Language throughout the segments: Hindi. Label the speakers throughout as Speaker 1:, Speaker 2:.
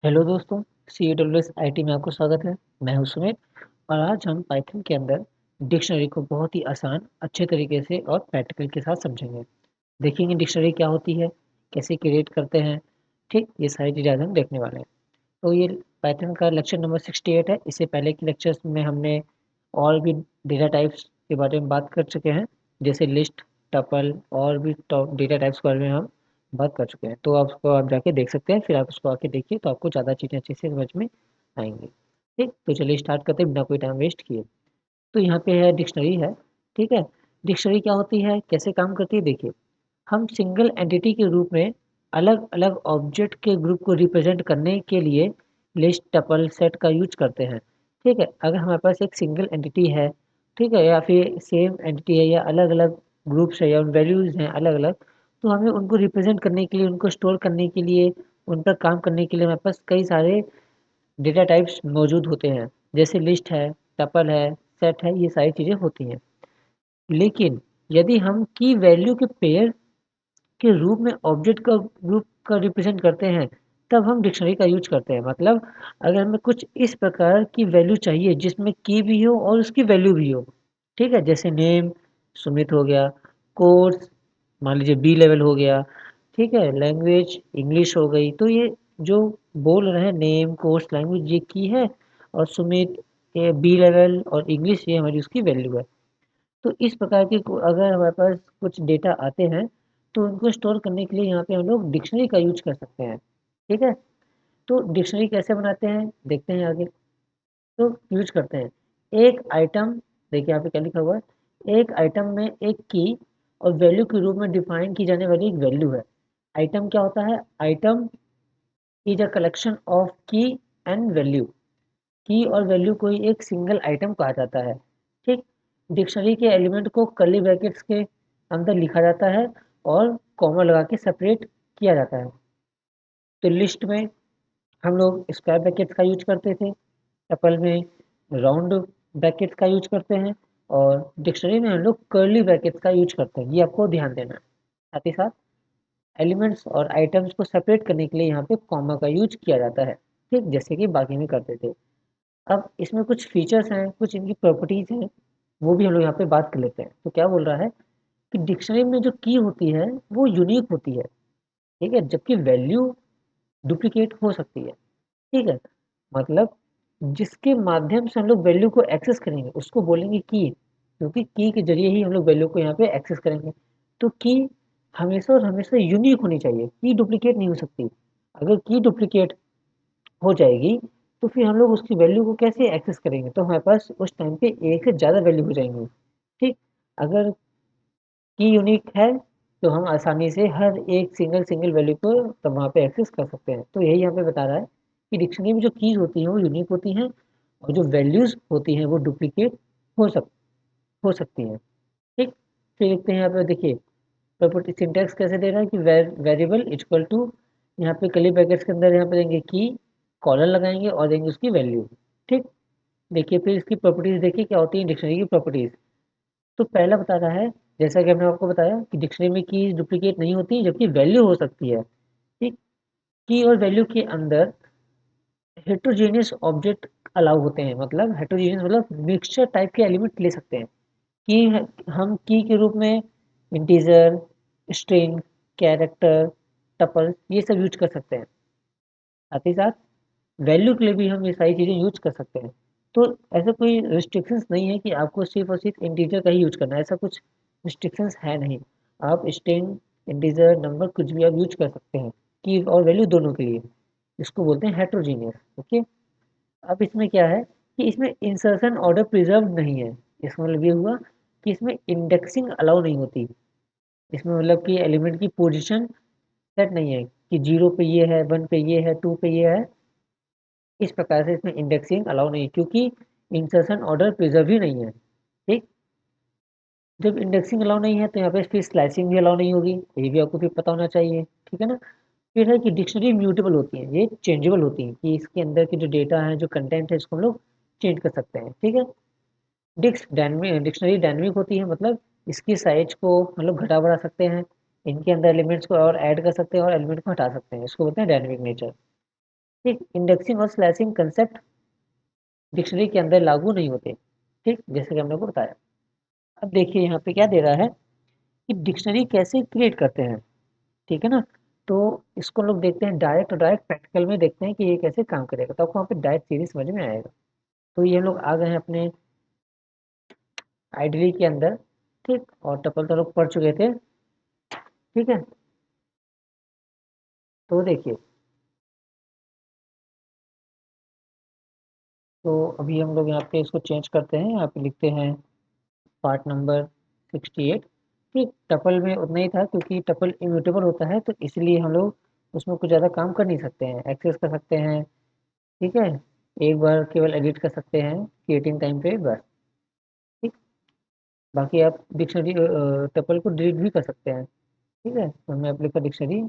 Speaker 1: हेलो दोस्तों, CAWS IT में आपको स्वागत है। मैं हूं सुमित और आज हम पाइथन के अंदर डिक्शनरी को बहुत ही आसान, अच्छे तरीके से और प्रैक्टिकल के साथ समझेंगे। देखेंगे डिक्शनरी क्या होती है, कैसे क्रिएट करते हैं, ठीक ये सारी चीज़ें आज हम देखने वाले हैं। तो ये पाइथन का लेक्चर नंबर 68 है। इससे पहले के लेक्चर्स में हमने और भी डेटा टाइप्स के बारे में बात कर चुके हैं, जैसे लिस्ट, टपल और भी डेटा टाइप्स के बारे में हम बात कर चुके हैं। तो आप उसको आप जाके देख सकते हैं, फिर आप उसको आके देखिए तो आपको ज़्यादा चीज़ें अच्छे से समझ में आएंगी। ठीक, तो चलिए स्टार्ट करते हैं बिना कोई टाइम वेस्ट किए। तो यहाँ पे है डिक्शनरी है। ठीक है, डिक्शनरी क्या होती है, कैसे काम करती है, देखिए। हम सिंगल एंटिटी के रूप में अलग अलग ऑब्जेक्ट के ग्रुप को रिप्रेजेंट करने के लिए लिस्ट, टपल, सेट का यूज करते हैं। ठीक है, अगर हमारे पास एक सिंगल एंटिटी है, ठीक है, या फिर सेम एंटिटी है या अलग अलग ग्रुप्स है या वैल्यूज हैं अलग अलग, तो हमें उनको रिप्रेजेंट करने के लिए, उनको स्टोर करने के लिए, उन पर काम करने के लिए हमारे पास कई सारे डेटा टाइप्स मौजूद होते हैं। जैसे लिस्ट है, टपल है, सेट है, ये सारी चीज़ें होती हैं। लेकिन यदि हम की वैल्यू के पेयर के रूप में ऑब्जेक्ट का ग्रुप का रिप्रेजेंट करते हैं, तब हम डिक्शनरी का यूज करते हैं। मतलब अगर हमें कुछ इस प्रकार की वैल्यू चाहिए जिसमें की भी हो और उसकी वैल्यू भी हो, ठीक है, जैसे नेम सुमित हो गया, कोर्स मान लीजिए बी लेवल हो गया, ठीक है, लैंग्वेज इंग्लिश हो गई, तो ये जो बोल रहे हैं नेम, कोर्स, लैंग्वेज, ये की है, और सुमित ये बी लेवल और इंग्लिश ये हमारी उसकी वैल्यू है। तो इस प्रकार के अगर हमारे पास कुछ डेटा आते हैं, तो उनको स्टोर करने के लिए यहाँ पे हम लोग डिक्शनरी का यूज कर सकते हैं। ठीक है, तो डिक्शनरी कैसे बनाते हैं देखते हैं आगे। तो यूज करते हैं एक आइटम, देखिए यहाँ पे क्या लिखा हुआ है, एक आइटम में एक की और वैल्यू के रूप में डिफाइन की जाने वाली एक वैल्यू है। आइटम क्या होता है, item is a collection of की एंड वैल्यू। की और वैल्यू कोई एक सिंगल आइटम कहा जाता है। ठीक, डिक्शनरी के एलिमेंट को कर्ली ब्रैकेट्स के अंदर लिखा जाता है और कॉमा लगा के सेपरेट किया जाता है। तो लिस्ट में हम लोग स्क्वायर ब्रैकेट्स का यूज करते थे, टपल में राउंड ब्रैकेट्स का यूज करते हैं, और डिक्शनरी में हम लोग कर्ली ब्रैकेट्स का यूज करते हैं। ये आपको ध्यान देना है। साथ ही साथ एलिमेंट्स और आइटम्स को सेपरेट करने के लिए यहाँ पे कॉमा का यूज किया जाता है, ठीक जैसे कि बाकी में करते थे। अब इसमें कुछ फीचर्स हैं, कुछ इनकी प्रॉपर्टीज हैं, वो भी हम लोग यहाँ पे बात कर लेते हैं। तो क्या बोल रहा है कि डिक्शनरी में जो की होती है वो यूनिक होती है, ठीक है, जबकि वैल्यू डुप्लीकेट हो सकती है। ठीक है, मतलब जिसके माध्यम से हम लोग वैल्यू को एक्सेस करेंगे उसको बोलेंगे की, क्योंकि की के जरिए ही हम लोग वैल्यू को यहाँ पे एक्सेस करेंगे। तो की हमेशा और हमेशा यूनिक होनी चाहिए, की डुप्लीकेट नहीं हो सकती। अगर की डुप्लीकेट हो जाएगी तो फिर हम लोग उसकी वैल्यू को कैसे एक्सेस करेंगे, तो हमारे पास उस टाइम पे एक से ज़्यादा वैल्यू हो जाएंगी। ठीक, अगर की यूनिक है तो हम आसानी से हर एक सिंगल सिंगल वैल्यू को तब वहाँ पे एक्सेस कर सकते हैं। तो यही यहाँ पे बता रहा है कि डिक्शनरी में जो कीज होती हैं वो यूनिक होती हैं, और जो वैल्यूज होती हैं वो डुप्लीकेट हो सक हो सकती हैं। ठीक, फिर देखते हैं यहाँ पे, देखिए प्रॉपर्टी सिंटैक्स कैसे दे रहा है कि वेरिएबल इक्वल टू, यहाँ पे कर्ली ब्रैकेट्स के अंदर यहाँ पे देंगे की, कॉलर लगाएंगे और देंगे उसकी वैल्यू। ठीक, देखिए फिर इसकी प्रॉपर्टीज देखिए क्या होती है डिक्शनरी की प्रॉपर्टीज। तो पहला बता रहा है, जैसा कि हमने आपको बताया कि डिक्शनरी में की डुप्लीकेट नहीं होती जबकि वैल्यू हो सकती है। ठीक, की और वैल्यू के अंदर हेट्रोजेनियस ऑब्जेक्ट अलाउ होते हैं। मतलब हेट्रोजेनियस मतलब मिक्सचर टाइप के एलिमेंट ले सकते हैं। की हम की के रूप में इंटीजर, स्ट्रिंग, कैरेक्टर, टपल ये सब यूज कर सकते हैं। साथ ही साथ वैल्यू के लिए भी हम ये सारी चीज़ें यूज कर सकते हैं। तो ऐसा कोई रिस्ट्रिक्शंस नहीं है कि आपको सिर्फ और सिर्फ इंटीजर का ही यूज करना है, ऐसा कुछ रिस्ट्रिक्शंस है नहीं। आप स्ट्रिंग, इंटीजर, नंबर कुछ भी आप यूज कर सकते हैं, की और वैल्यू दोनों के लिए। इसको बोलते हैं हेट्रोजीनियस। ओके, अब इसमें क्या है कि इसमें इंसर्शन ऑर्डर प्रिजर्व नहीं है। इसका मतलब ये हुआ कि इसमें इंडेक्सिंग अलाउ नहीं होती। इसमें मतलब कि एलिमेंट की पोजीशन सेट नहीं है कि 0 पे ये है, 1 पे ये है, 2 पे ये है। इस प्रकार से इसमें इंडेक्सिंग अलाउ नहीं है, क्योंकि इंसर्शन ऑर्डर प्रिजर्व ही नहीं है। ठीक, जब इंडेक्सिंग अलाउ नहीं है तो यहाँ पे फिर स्लाइसिंग भी अलाउ नहीं होगी, ये भी आपको फिर पता होना चाहिए। ठीक है ना। फिर है कि डिक्शनरी म्यूटेबल होती है, ये चेंजेबल होती है, कि इसके अंदर के जो डेटा है, जो कंटेंट है, इसको हम लोग चेंज कर सकते हैं। ठीक है, डिक्शनरी डायनेमिक होती है, मतलब इसकी साइज को मतलब घटा बढ़ा सकते हैं, इनके अंदर एलिमेंट्स को और ऐड कर सकते हैं और एलिमेंट को हटा सकते हैं, इसको बोलते हैं डायनेमिक नेचर। ठीक, इंडेक्सिंग और स्लैशिंग कंसेप्ट डिक्शनरी के अंदर लागू नहीं होते। ठीक, जैसे कि हमने को बताया। अब देखिए यहाँ पे क्या दे रहा है कि डिक्शनरी कैसे क्रिएट करते हैं। ठीक है ना, तो इसको लोग देखते हैं डायरेक्ट, और डायरेक्ट प्रैक्टिकल में देखते हैं कि ये कैसे काम करेगा, तो आपको वहाँ पे डायरेक्ट सीरीज समझ में आएगा। तो ये लोग आ गए हैं अपने आइडली के अंदर। ठीक, और टपल तो लोग पढ़ चुके थे। ठीक है, तो देखिए, तो अभी हम लोग यहाँ पे इसको चेंज करते हैं, यहाँ पे लिखते हैं पार्ट नंबर 68। ठीक, टपल में उतना ही था क्योंकि टपल इम्यूटेबल होता है, तो इसलिए हम लोग उसमें कुछ ज़्यादा काम कर नहीं सकते हैं, एक्सेस कर सकते हैं। ठीक है, एक बार केवल एडिट कर सकते हैं क्रिएटिंग टाइम पे बस। ठीक, बाकी आप डिक्शनरी टपल को डिलीट भी कर सकते हैं। ठीक है, तो हमने अप्लाई कर डिक्शनरी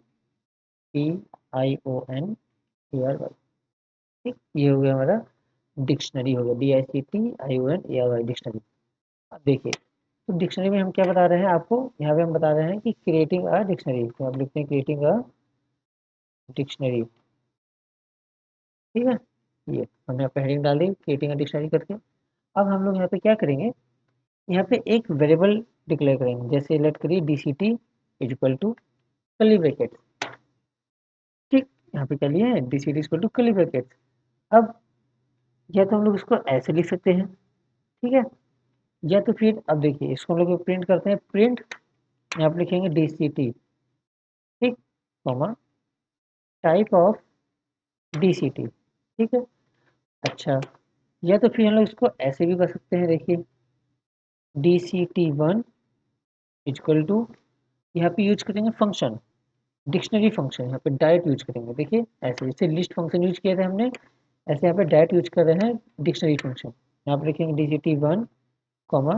Speaker 1: PION ARY। ठीक, ये हो गया हमारा डिक्शनरी, हो गया DICTION ARY डिक्शनरी। अब देखिए, तो डिक्शनरी में हम क्या बता रहे हैं आपको, यहाँ पे हम बता रहे हैं कि क्रिएटिंग अ डिक्शनरी, तो आप लिखते हैं क्रिएटिंग अ डिक्शनरी। ठीक है, ये हमने यहाँ पे हेडिंग डाल दी क्रिएटिंग अ डिक्शनरी करके। अब हम लोग यहाँ पे क्या करेंगे, यहाँ पे एक वेरिएबल डिक्लेयर करेंगे, जैसे लेट करिए DCT equal to curly bracket. ठीक, यहाँ पे क्या लिया है, DCT equal to curly bracket. अब या तो हम लोग इसको ऐसे लिख सकते हैं, ठीक है, या तो फिर अब देखिए इसको हम लोग प्रिंट करते हैं, प्रिंट यहाँ पे लिखेंगे DCT। ठीक, कॉमा टाइप ऑफ DCT। ठीक है, अच्छा, या तो फिर हम लोग इसको ऐसे भी कर सकते हैं, देखिए DCT1 इक्वल टू, यहाँ पे यूज करेंगे फंक्शन, डिक्शनरी फंक्शन, यहाँ पे डायरेक्ट यूज करेंगे। देखिए ऐसे जैसे लिस्ट फंक्शन यूज किए थे हमने, ऐसे यहाँ पे डायरेक्ट यूज कर रहे हैं डिक्शनरी फंक्शन। यहाँ पे लिखेंगे DCT1 comma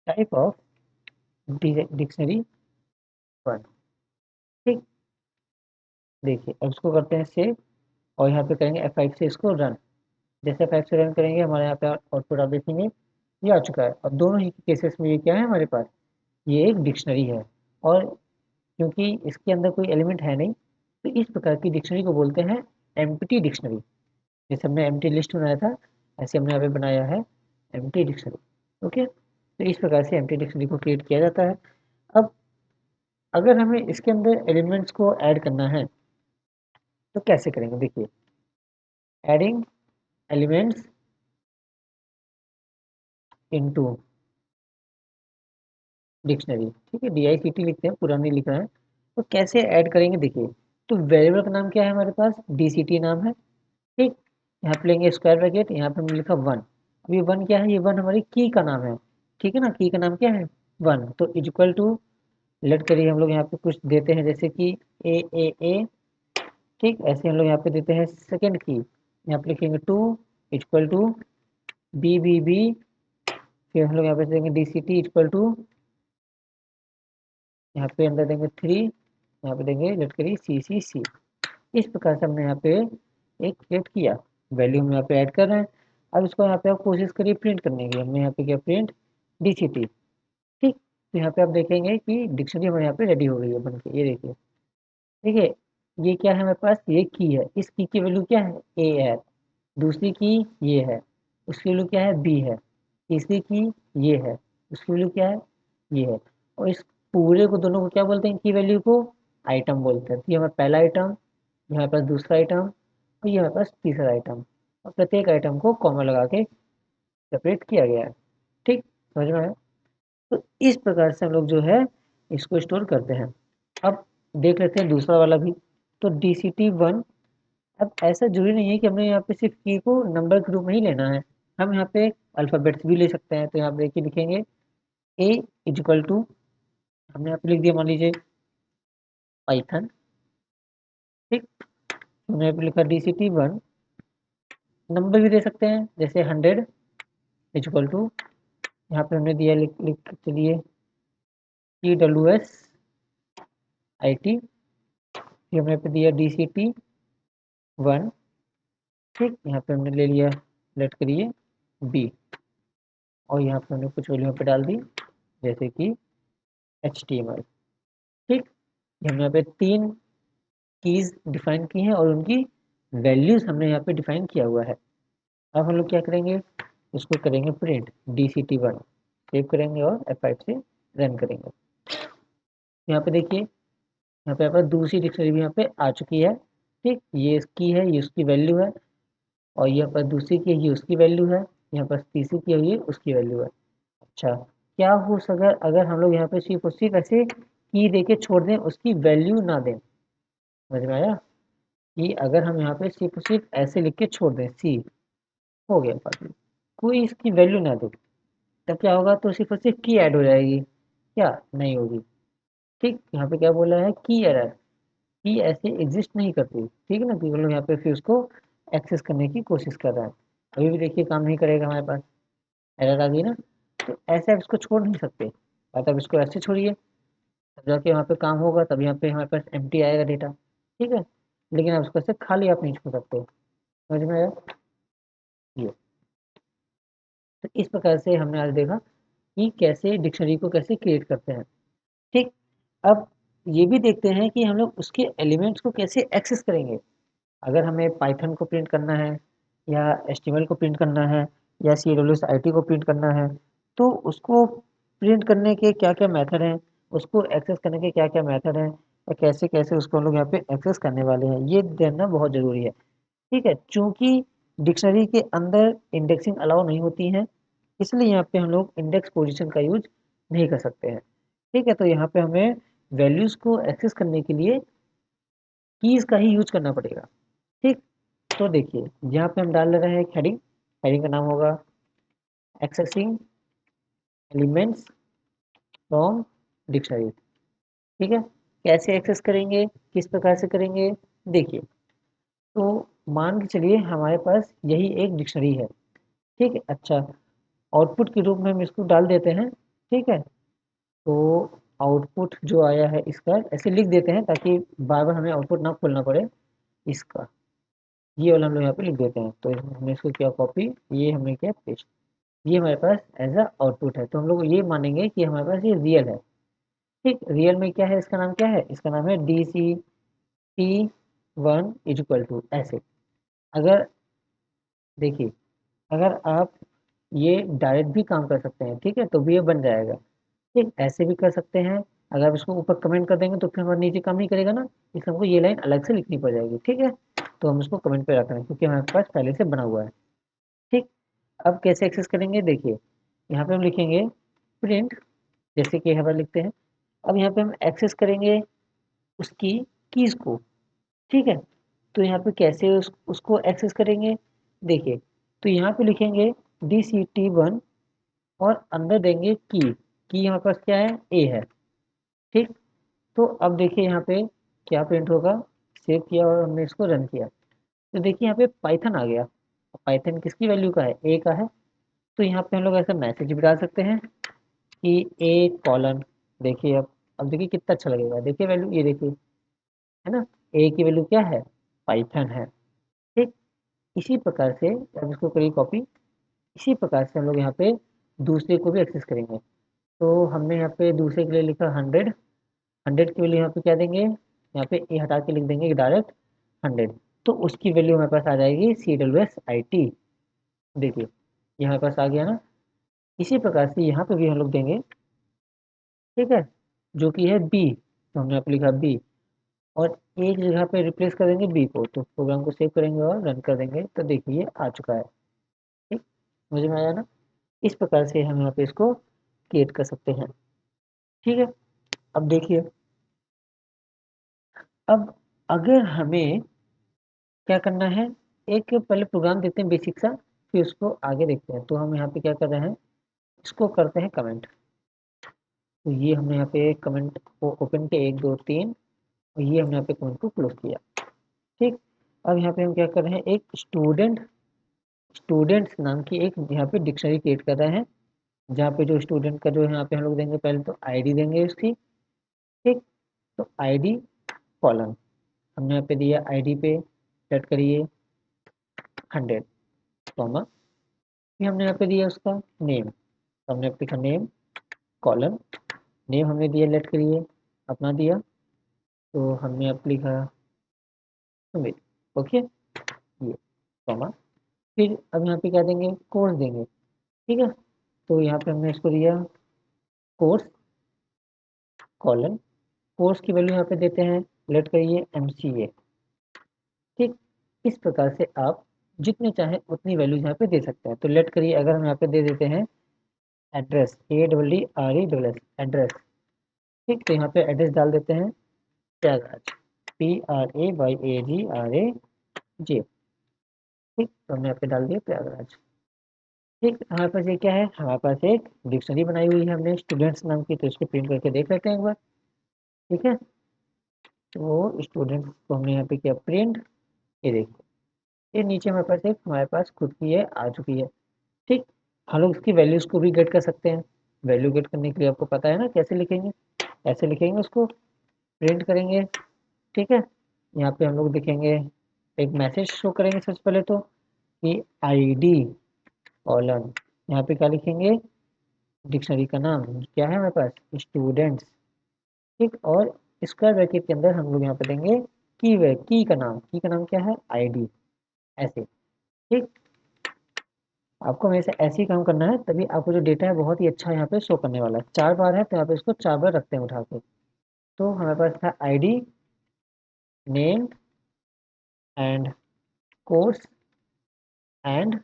Speaker 1: type of dictionary 1। ठीक, देखिए अब इसको करते हैं सेव, और यहाँ पे करेंगे F5 से इसको रन। जैसे F5 से रन करेंगे हमारे यहाँ पे आउटपुट आप देखेंगे ये आ चुका है। और दोनों ही केसेस में ये क्या है हमारे पास, ये एक डिक्शनरी है, और क्योंकि इसके अंदर कोई एलिमेंट है नहीं, तो इस प्रकार की डिक्शनरी को बोलते हैं एम्प्टी डिक्शनरी। जैसे हमने एम्प्टी लिस्ट बनाया था, ऐसे हमने यहाँ पे बनाया है एम्प्टी डिक्शनरी। ओके, तो इस प्रकार से एम्प्टी डिक्शनरी को क्रिएट किया जाता है। अब अगर हमें इसके अंदर एलिमेंट्स को ऐड करना है तो कैसे करेंगे, देखिए एडिंग एलिमेंट्स इनटू डिक्शनरी। ठीक है, DICT लिखते हैं, पूरा नहीं लिख रहे हैं। तो कैसे ऐड करेंगे, देखिए, तो वेरिएबल का नाम क्या है हमारे पास, DCT नाम है। ठीक, यहाँ पे लेंगे स्क्वायर ब्रैकेट, यहाँ पे हमने लिखा 1। अब ये 1 क्या है, ये 1 हमारी की का नाम है। ठीक है ना, की का नाम क्या है 1, तो इक्वल टू, लेट करिए हम लोग यहाँ पे कुछ देते हैं जैसे कि A। ठीक, ऐसे हम लोग यहाँ पे देते हैं सेकेंड की, यहाँ पे लिखेंगे 2 इक्वल टू B। फिर हम लोग यहाँ पे देंगे DCT इक्वल टू, यहाँ पे अंदर देंगे 3, यहाँ पे देंगे लेट करिए CCC। इस प्रकार से हमने यहाँ पे एक क्रिएट किया, वैल्यू हम यहाँ पे ऐड कर रहे हैं। अब इसको यहाँ पे आप कोशिश करिए प्रिंट करने की, हमने यहाँ पे किया प्रिंट DCT। ठीक, तो यहाँ पे आप देखेंगे कि डिक्शनरी हमारे यहाँ पे रेडी हो गई है बन के, ये देखिए। देखिए ये क्या है हमारे पास, ये की है, इस की वैल्यू क्या है A है, दूसरी की ये है, उसकी वैल्यू क्या है B है, तीसरी की ये है, उसकी वैल्यू क्या है ये है। और इस पूरे को दोनों को क्या बोलते हैं, की वैल्यू को आइटम बोलते हैं। तो ये हमारा पहला आइटम, ये हमारे पास दूसरा आइटम, और ये हमारे पास तीसरा आइटम, और प्रत्येक आइटम को कॉमा लगा के सेपरेट किया गया है। ठीक, समझ में आया। तो इस प्रकार से हम लोग जो है इसको स्टोर करते हैं। अब देख लेते हैं दूसरा वाला भी, तो DCT1। अब ऐसा जरूरी नहीं है कि हमें यहाँ पे सिर्फ की को नंबर के रूप में ही लेना है, हम यहाँ पे अल्फ़ाबेट्स भी ले सकते हैं। तो यहाँ पे देखिए लिखेंगे A इक्वल टू, हमने यहाँ पे लिख दिया मान लीजिए पाइथन। ठीक, हमने यहाँ पे लिखा DCT1, नंबर भी दे सकते हैं जैसे 100 इक्वल टू, यहाँ पे हमने दिया लिख चलिए TWS IT, फिर हमने पे दिया DCT1। ठीक, यहाँ पे हमने ले लिया लेट करिए B, और यहाँ पे हमने कुछ वैल्यू पे डाल दी जैसे कि HTML। ठीक, हमने यहाँ पे 3 कीज डिफाइन की हैं और उनकी वैल्यूज हमने यहाँ पे डिफाइन किया हुआ है। अब हम लोग क्या करेंगे, इसको करेंगे प्रिंट DCT1, सेव करेंगे और F5 से रन करेंगे। यहाँ पे देखिए, यहाँ पे आपका दूसरी डिक्शनरी भी यहाँ पे आ चुकी है। ठीक, ये इसकी है, ये उसकी वैल्यू है, और यहाँ पर दूसरी की है, ये उसकी वैल्यू है, यहाँ पर तीसरी की है, ये उसकी वैल्यू है। अच्छा, क्या हो सके अगर हम लोग यहाँ पे सिर्फ और सिर्फ ऐसे की दे के छोड़ दें, उसकी वैल्यू ना दें। समझ में आया कि अगर हम यहाँ पे सिर्फ और सिर्फ ऐसे लिख के छोड़ दें, सी हो गया बाकी, कोई इसकी वैल्यू ना दे, तब क्या होगा, तो सिर्फ और सिर्फ की ऐड हो जाएगी, क्या नहीं होगी। ठीक, यहाँ पे क्या बोला है, की एरर, की ऐसे एग्जिस्ट नहीं करती। ठीक है ना, कि लोग यहाँ पे फिर उसको एक्सेस करने की कोशिश कर रहा है। अभी भी देखिए काम नहीं करेगा, हमारे पास एरर आ गई ना। तो ऐसे आप इसको छोड़ नहीं सकते, या तो आप इसको ऐसे छोड़िए, तब जाके वहाँ पे काम होगा, तब यहाँ पे हमारे पास एम्प्टी आएगा डेटा। ठीक है, लेकिन आप उसको ऐसे खाली आप नहीं छोड़ सकते। समझ में आया ये। तो इस प्रकार से हमने आज देखा कि कैसे डिक्शनरी को कैसे क्रिएट करते हैं। ठीक, अब ये भी देखते हैं कि हम लोग उसके एलिमेंट्स को कैसे एक्सेस करेंगे। अगर हमें पाइथन को प्रिंट करना है, या HTML को प्रिंट करना है, या CWSIT को प्रिंट करना है, तो उसको प्रिंट करने के क्या क्या मेथड हैं, उसको एक्सेस करने के क्या क्या मेथड हैं, और कैसे कैसे उसको हम लोग यहाँ पे एक्सेस करने वाले हैं, ये जानना बहुत ज़रूरी है। ठीक है, चूंकि डिक्शनरी के अंदर इंडेक्सिंग अलाउ नहीं होती है, इसलिए यहाँ पे हम लोग इंडेक्स पोजीशन का यूज नहीं कर सकते हैं। ठीक है, तो यहाँ पे हमें वैल्यूज को एक्सेस करने के लिए कीज का ही यूज करना पड़ेगा। ठीक, तो देखिए यहाँ पे हम डाल रहे हैं एक हेडिंग, हेडिंग का नाम होगा एक्सेसिंग एलिमेंट्स फ्रॉम डिक्शनरी। ठीक है, कैसे एक्सेस करेंगे, किस प्रकार से करेंगे, देखिए। तो मान के चलिए हमारे पास यही एक डिक्शनरी है। ठीक है, अच्छा, आउटपुट के रूप में हम इसको डाल देते हैं। ठीक है, तो आउटपुट जो आया है इसका ऐसे लिख देते हैं, ताकि बार बार हमें आउटपुट ना खोलना पड़े इसका, ये वाला हम लोग यहाँ पे लिख देते हैं। तो हमने इसको किया कॉपी, ये हमने किया पेस्ट, ये हमारे पास एज अ आउटपुट है। तो हम लोग ये मानेंगे कि हमारे पास ये रियल है। ठीक, रियल में क्या है, इसका नाम क्या है, इसका नाम है DCT1 इज इक्वल टू ऐसे। अगर देखिए, अगर आप ये डायरेक्ट भी काम कर सकते हैं, ठीक है, तो भी ये बन जाएगा। ठीक, ऐसे भी कर सकते हैं। अगर आप इसको ऊपर कमेंट कर देंगे तो फिर हमारे नीचे काम नहीं करेगा ना, इसलिए हमको ये लाइन अलग से लिखनी पड़ जाएगी। ठीक है, तो हम इसको कमेंट पे रख रहे हैं क्योंकि हमारे पास पहले से बना हुआ है। ठीक, अब कैसे एक्सेस करेंगे, देखिए यहाँ पे हम लिखेंगे प्रिंट, जैसे कि यहाँ पर लिखते हैं। अब यहाँ पे हम एक्सेस करेंगे उसकी कीज को। ठीक है, तो यहाँ पे कैसे उसको एक्सेस करेंगे, देखिए, तो यहाँ पे लिखेंगे DCT1 और अंदर देंगे की हमारे पास क्या है, ए है। ठीक, तो अब देखिए यहाँ पे क्या प्रिंट होगा, सेव किया और हमने इसको रन किया, तो देखिए यहाँ पे पाइथन आ गया। पाइथन किसकी वैल्यू का है, ए का है। तो यहाँ पे हम लोग ऐसा मैसेज भी डाल सकते हैं कि ए कॉलन, देखिए अब देखिए कितना अच्छा लगेगा, देखिए वैल्यू, ये देखिए, है ना, ए की वैल्यू क्या है, पाइथन है। ठीक, इसी प्रकार से अब इसको करिए कॉपी, इसी प्रकार से हम लोग यहाँ पे दूसरे को भी एक्सेस करेंगे। तो हमने यहाँ पे दूसरे के लिए लिखा 100, 100 की वैल्यू यहाँ पे क्या देंगे, यहाँ पे ए हटा के लिख देंगे डायरेक्ट 100, तो उसकी वैल्यू हमारे पास आ जाएगी CWSIT। देखिए ये हमारे पास आ गया ना। इसी प्रकार से यहाँ पे भी हम लोग देंगे, ठीक है, जो कि है बी, तो हमने यहाँ पे लिखा बी, और एक जगह पे रिप्लेस कर देंगे बी को। तो प्रोग्राम को सेव करेंगे और रन कर देंगे, तो देखिए आ चुका है। ठीक, मुझे में आया ना। इस प्रकार से हम यहाँ पे इसको क्रिएट कर सकते हैं। ठीक है, अब देखिए, अब अगर हमें क्या करना है, एक पहले प्रोग्राम देखते हैं बेसिक सा, फिर उसको आगे देखते हैं। तो हम यहाँ पे क्या कर रहे हैं, इसको करते हैं कमेंट। तो ये हमने यहाँ पे कमेंट को ओपन किया, 1 2 3, और ये हमने यहाँ पे कमेंट को क्लोज किया। ठीक, अब यहाँ पे हम क्या कर रहे हैं, एक स्टूडेंट्स नाम की एक यहाँ पे डिक्शनरी क्रिएट कर रहे हैं, जहाँ पे जो स्टूडेंट का जो यहाँ पे हम लोग देंगे, पहले तो आईडी देंगे उसकी। ठीक, तो आईडी कॉलन हमने यहाँ पे दिया, आईडी पे सेट करिए 100, कॉमा, फिर हमने यहाँ पे दिया उसका नेम, तो हमने लिखा नेम कॉलन, नेम हमने दिया, लेट करिए अपना दिया, तो हमने अब लिखा सुमित। ओके, ये कॉमा, फिर अब यहाँ पे क्या देंगे, कोर्स देंगे, ठीक है। तो यहाँ पे हमने इसको दिया कोर्स कॉलन, कोर्स की वैल्यू यहाँ पे देते हैं, लेट करिए MCA, ठीक। इस प्रकार से आप जितने चाहे उतनी वैल्यू यहाँ पे दे सकते हैं। तो लेट करिए अगर हम यहाँ पे दे देते हैं एड्रेस, ADDRESS एड्रेस, ठीक। तो यहाँ पे एड्रेस डाल देते हैं प्रयागराज, PRAYAGRAJ, ठीक। तो हमने यहाँ पे डाल दिया प्रयागराज, ठीक। हमारे पास ये क्या है, हमारे पास एक डिक्शनरी बनाई हुई है हमने स्टूडेंट्स नाम की, तो इसको प्रिंट करके देख लेते हैं एक बार, ठीक है। तो स्टूडेंट्स को हमने यहाँ पे किया प्रिंट, ये देखो, ये नीचे हमारे पास खुद की है, आ चुकी है, ठीक। हम लोग इसकी वैल्यूज को भी गेट कर सकते हैं। वैल्यू गेट करने के लिए आपको पता है ना कैसे लिखेंगे, ऐसे लिखेंगे, उसको प्रिंट करेंगे, ठीक है। यहाँ पे हम लोग देखेंगे, एक मैसेज शो करेंगे सबसे पहले तो कि ID कॉलन, यहाँ पे क्या लिखेंगे, डिक्शनरी का नाम क्या है हमारे पास, स्टूडेंट्स, ठीक। और स्क्वायर ब्रैकेट के अंदर हम लोग यहाँ पे देंगे की का नाम क्या है, ID, ऐसे, ठीक। आपको हमेशा ऐसे ही काम करना है, तभी आपको जो डेटा है बहुत ही अच्छा यहाँ पे शो करने वाला है। 4 बार है तो यहाँ पे इसको 4 बार रखते हैं उठा के। तो हमारे पास था ID, name and course and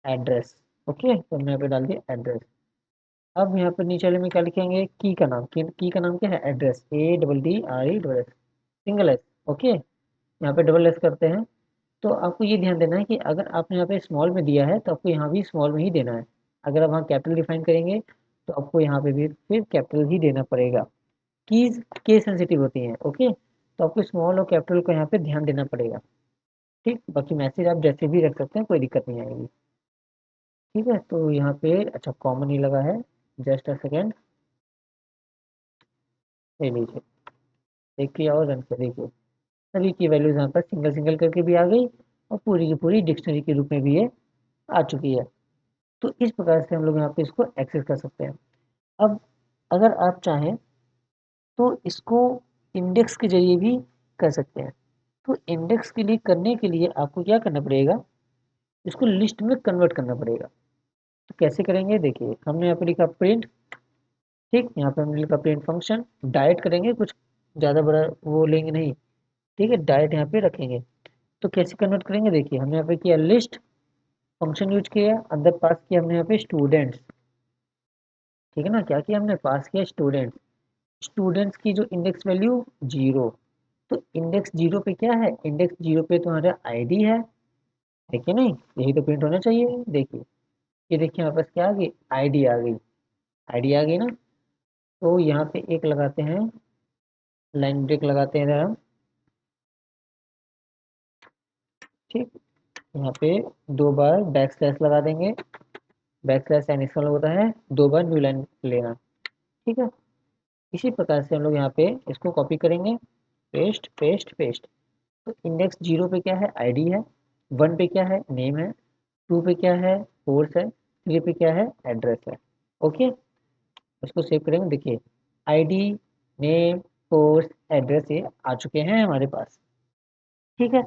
Speaker 1: address, okay. तो हमने यहाँ पे डाल दिया एड्रेस। अब यहाँ पे नीचे वाले में क्या लिखेंगे, की का नाम क्या है, address, ADDRESS, single S, okay. यहाँ पे डबल एस करते हैं। तो आपको ये ध्यान देना है कि अगर आपने यहाँ पे स्मॉल में दिया है तो आपको यहाँ भी स्मॉल में ही देना है। अगर आप वहाँ कैपिटल डिफाइन करेंगे तो आपको यहाँ पे भी फिर कैपिटल ही देना पड़ेगा। कीज केस सेंसिटिव होती हैं, ओके। तो आपको स्मॉल और कैपिटल को यहाँ पे ध्यान देना पड़ेगा, ठीक। बाकी मैसेज आप जैसे भी रख सकते हैं, कोई दिक्कत नहीं आएगी, ठीक है। तो यहाँ पे अच्छा कॉमन ही लगा है, जस्ट अ सेकेंड, ले लीजिए, देखिए और रन कर देखिए, सभी की वैल्यूज यहाँ पर सिंगल सिंगल करके भी आ गई और पूरी की पूरी डिक्शनरी के रूप में भी ये आ चुकी है। तो इस प्रकार से हम लोग यहाँ पे इसको एक्सेस कर सकते हैं। अब अगर आप चाहें तो इसको इंडेक्स के जरिए भी कर सकते हैं। तो इंडेक्स के लिए करने के लिए आपको क्या करना पड़ेगा, इसको लिस्ट में कन्वर्ट करना पड़ेगा। तो कैसे करेंगे, देखिए हमने यहाँ पे लिखा प्रिंट, ठीक। यहाँ पे हमने लिखा प्रिंट फंक्शन, डायरेक्ट करेंगे, कुछ ज़्यादा बड़ा वो लेंगे नहीं, ठीक है, डायरेक्ट यहाँ पे रखेंगे। तो कैसे कन्वर्ट करेंगे, देखिए हमने यहाँ पे किया लिस्ट फंक्शन यूज किया, अंदर पास किया हमने यहाँ पे स्टूडेंट्स, ठीक है ना, क्या किया हमने, पास किया स्टूडेंट्स। स्टूडेंट्स की जो इंडेक्स वैल्यू 0, तो इंडेक्स 0 पे क्या है, इंडेक्स 0 पे तुम्हारा ID है कि नहीं, यही तो प्रिंट होना चाहिए। देखिए ये देखिए हमारे पास क्या आ गई, ID आ गई, ID आ गई ना। तो यहाँ पे एक लगाते हैं, लाइन ब्रेक लगाते हैं हम, ठीक। यहाँ पे 2 बार बैक स्लैश लगा देंगे, बैक स्लैश यानी इसका मतलब होता है 2 बार न्यू लाइन लेना, ठीक है। इसी प्रकार से हम लोग यहाँ पे इसको कॉपी करेंगे, पेस्ट पेस्ट पेस्ट। तो इंडेक्स 0 पे क्या है, ID है, 1 पे क्या है, नेम है, 2 पे क्या है, कोर्स है, 3 पे क्या है, एड्रेस है, ओके। इसको सेव करेंगे, देखिए ID, नेम, कोर्स, एड्रेस ये आ चुके हैं हमारे पास, ठीक है।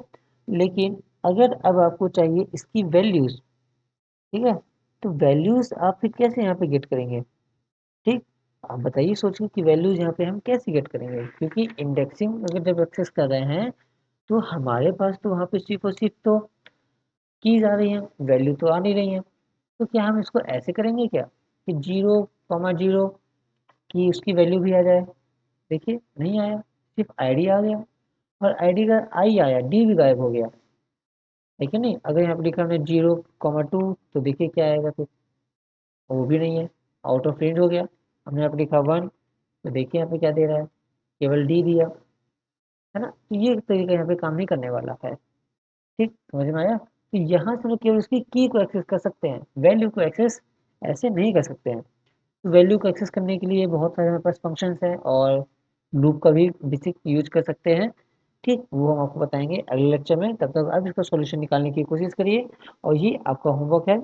Speaker 1: लेकिन अगर अब आपको चाहिए इसकी वैल्यूज, ठीक है, तो वैल्यूज आप फिर कैसे यहाँ पे गेट करेंगे, ठीक। आप बताइए सोचिए कि वैल्यूज यहाँ पे हम कैसे गेट करेंगे, क्योंकि इंडेक्सिंग अगर जब एक्सेस कर रहे हैं तो हमारे पास तो वहाँ पे सिर्फ और सिर्फ तो कीज आ रही हैं, वैल्यू तो आ नहीं रही हैं। तो क्या हम इसको ऐसे करेंगे क्या कि 0,0 की उसकी वैल्यू भी आ जाए, देखिए नहीं आया, सिर्फ ID आ गया, और ID का I आया, D भी गायब हो गया, है कि नहीं। अगर यहाँ पे लिखा हमने 0,2 तो देखिए क्या आएगा फिर, वो भी नहीं है, आउट ऑफ रेंज हो गया। हमने यहाँ पे लिखा 1 तो देखिए यहाँ पे क्या दे रहा है, केवल D दिया, है ना। तो ये तरीका यहाँ पे काम नहीं करने वाला है, ठीक, समझ में आया। तो यहाँ से हम लोग केवल उसकी की को एक्सेस कर सकते हैं, वैल्यू को एक्सेस ऐसे नहीं कर सकते हैं। तो वैल्यू को एक्सेस करने के लिए बहुत सारे हमारे पास फंक्शंस हैं, और लूप का भी बेसिक यूज कर सकते हैं, ठीक। वो हम आपको बताएंगे अगले लेक्चर में। तब तक आप इसका सॉल्यूशन निकालने की कोशिश करिए, और ये आपका होमवर्क है,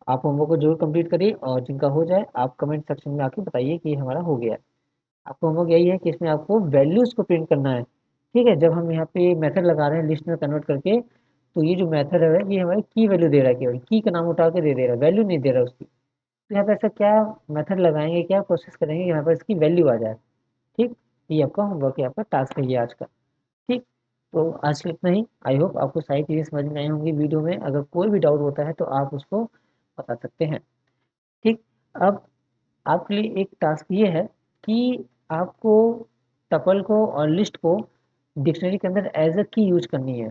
Speaker 1: आप होमवर्क को जरूर कंप्लीट करिए, और जिनका हो जाए आप कमेंट सेक्शन में आके बताइए कि हमारा हो गया है। आपका होमवर्क यही है कि इसमें आपको वैल्यूज को प्रिंट करना है, ठीक है, जब हम यहाँ पे मेथड लगा रहे हैं लिस्ट में कन्वर्ट करके, तो ये जो मेथड है ये हमारी की वैल्यू दे रहा है, केवल की का नाम उठा के दे रहा है, वैल्यू नहीं दे रहा उसकी। तो यहाँ पे ऐसा क्या मेथड लगाएंगे, क्या प्रोसेस करेंगे यहाँ पर इसकी वैल्यू आ जाए। ठीक, ये आपका होमवर्क है, आपका टास्क है ये आज का। ठीक, तो आज के लिए इतना ही। आई होप आपको सारी चीज़ें समझ में आई होंगी वीडियो में। अगर कोई भी डाउट होता है तो आप उसको बता सकते हैं। ठीक, अब आपके लिए एक टास्क ये है कि आपको टपल को और लिस्ट को डिक्शनरी के अंदर एज अ की यूज करनी है।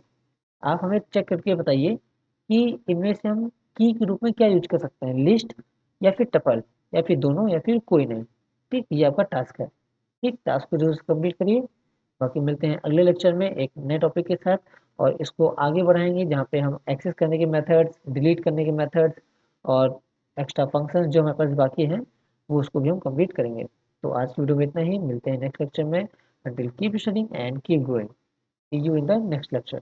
Speaker 1: आप हमें चेक करके बताइए कि इनमें से हम की के रूप में क्या यूज कर सकते हैं, लिस्ट या फिर टपल या फिर दोनों या फिर कोई नहीं। ठीक, ये आपका टास्क है। ठीक, टास्क को जरूर कंप्लीट करिए। बाकी मिलते हैं अगले लेक्चर में एक नए टॉपिक के साथ, और इसको आगे बढ़ाएंगे जहाँ पे हम एक्सेस करने के मेथड्स, डिलीट करने के मेथड्स और एक्स्ट्रा फंक्शंस जो हमारे पास बाकी हैं वो उसको भी हम कंप्लीट करेंगे। तो आज की वीडियो में इतना ही, मिलते हैं नेक्स्ट लेक्चर में। Until keep studying and keep growing, see you in the next lecture.